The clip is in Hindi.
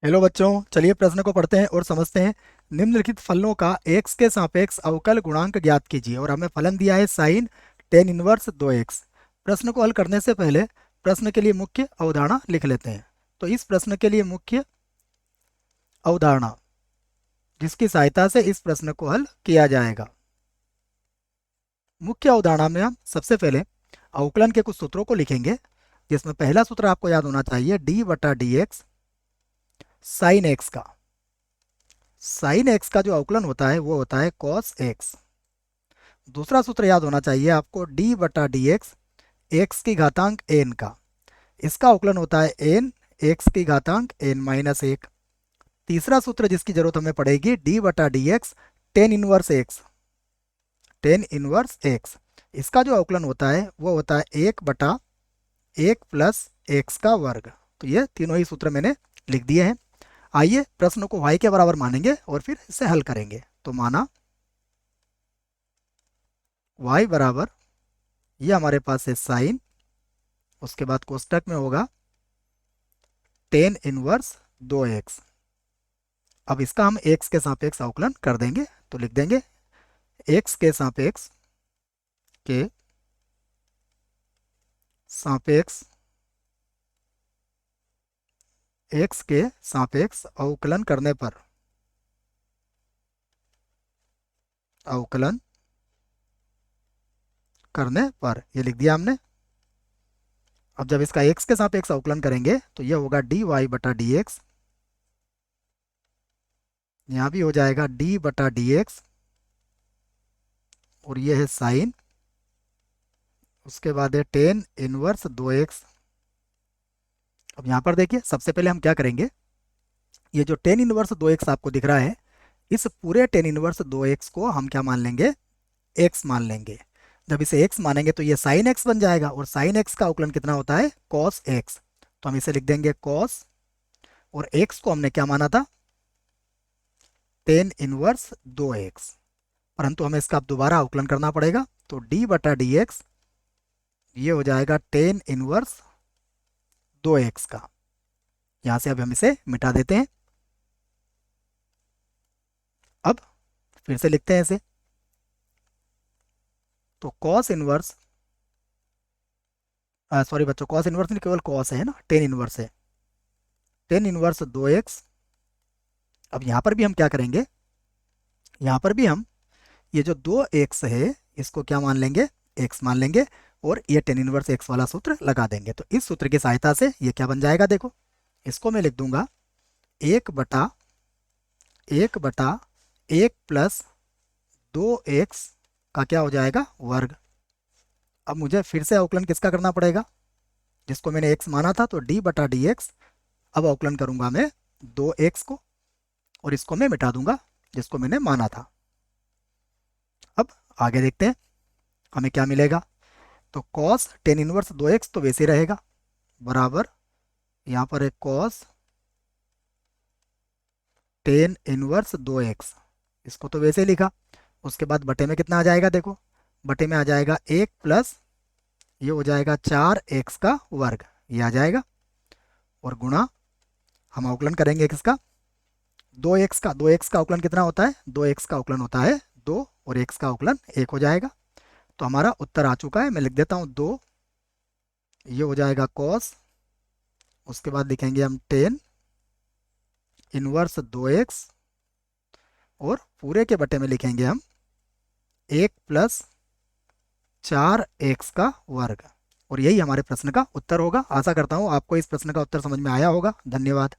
हेलो बच्चों, चलिए प्रश्न को पढ़ते हैं और समझते हैं। निम्नलिखित फलनों का x के सापेक्ष अवकल गुणांक ज्ञात कीजिए। और हमें फलन दिया है साइन टेन इनवर्स 2x। प्रश्न को हल करने से पहले प्रश्न के लिए मुख्य अवधारणा लिख लेते हैं। तो इस प्रश्न के लिए मुख्य अवधारणा जिसकी सहायता से इस प्रश्न को हल किया जाएगा। मुख्य अवधारणा में हम सबसे पहले अवकलन के कुछ सूत्रों को लिखेंगे, जिसमें पहला सूत्र आपको याद होना चाहिए डी बटा डी एक्स साइन एक्स का। साइन एक्स का जो अवकलन होता है वो होता है कॉस एक्स। दूसरा सूत्र याद होना चाहिए आपको डी बटा डी एक्स एक्स की घातांक एन का। इसका अवकलन होता है एन एक्स की घातांक एन माइनस एक। तीसरा सूत्र जिसकी जरूरत हमें पड़ेगी डी बटा D x tan inverse x. Tan inverse x इसका जो अवकलन होता है वो होता है एक बटा एक प्लस एक्स का वर्ग। तो ये तीनों ही सूत्र मैंने लिख दिए हैं। आइए प्रश्न को y के बराबर मानेंगे और फिर इसे हल करेंगे। तो माना y बराबर, ये हमारे पास है साइन, उसके बाद कोष्टक में होगा टेन इनवर्स 2x। अब इसका हम x के सापेक्ष अवकलन कर देंगे। तो लिख देंगे x के सापेक्ष के सापेक्ष x के सापेक्ष अवकलन करने पर, अवकलन करने पर ये लिख दिया हमने। अब जब इसका x के सापेक्ष अवकलन करेंगे तो ये होगा डी वाई बटा डी एक्स। यहाँ भी हो जाएगा डी बटा डी एक्स और ये है साइन, उसके बाद है टेन इनवर्स 2x। अब यहाँ पर देखिए सबसे पहले हम क्या करेंगे, ये जो टेन इनवर्स 2x आपको दिख रहा है, इस पूरे टेन इनवर्स 2x को हम क्या मान लेंगे, x मान लेंगे। जब इसे x मानेंगे तो ये साइन x बन जाएगा और साइन x का अवकलन कितना होता है, कॉस x। तो हम इसे लिख देंगे कॉस, और x को हमने क्या माना था, टेन इनवर्स 2x। परंतु हमें इसका अब दोबारा अवकलन करना पड़ेगा। तो d बटा डी एक्स ये हो जाएगा टेन इनवर्स 2x का। यहां से अब हम इसे मिटा देते हैं। अब फिर से लिखते हैं इसे। तो कॉस इनवर्स, सॉरी बच्चों, कॉस इनवर्स नहीं, केवल कॉस है ना, टेन इनवर्स है, टेन इनवर्स 2x। अब यहाँ पर भी हम क्या करेंगे, यहाँ पर भी हम ये जो 2x है इसको क्या मान लेंगे, x मान लेंगे, और ये टेन इनवर्स x वाला सूत्र लगा देंगे। तो इस सूत्र की सहायता से ये क्या बन जाएगा, देखो इसको मैं लिख दूंगा एक बटा एक प्लस 2x का क्या हो जाएगा, वर्ग। अब मुझे फिर से अवकलन किसका करना पड़ेगा, जिसको मैंने x माना था, तो d बटा डी एक्स। अब अवकलन करूंगा मैं 2x को और इसको मैं मिटा दूंगा जिसको मैंने माना था। अब आगे देखते हैं हमें क्या मिलेगा। तो कॉस टेन इनवर्स 2x तो वैसे ही रहेगा, बराबर यहाँ पर एक कॉस टेन इनवर्स 2x, इसको तो वैसे ही लिखा। उसके बाद बटे में कितना आ जाएगा, देखो बटे में आ जाएगा एक प्लस ये हो जाएगा 4x का वर्ग, ये आ जाएगा, और गुणा हम अवकलन करेंगे किसका, 2x का अवकलन कितना होता है, 2x का अवकलन होता है 2 और x का अवकलन 1 हो जाएगा। तो हमारा उत्तर आ चुका है, मैं लिख देता हूँ 2, ये हो जाएगा कॉस, उसके बाद लिखेंगे हम टेन इनवर्स 2x, और पूरे के बटे में लिखेंगे हम 1 प्लस 4x का वर्ग। और यही हमारे प्रश्न का उत्तर होगा। आशा करता हूँ आपको इस प्रश्न का उत्तर समझ में आया होगा। धन्यवाद।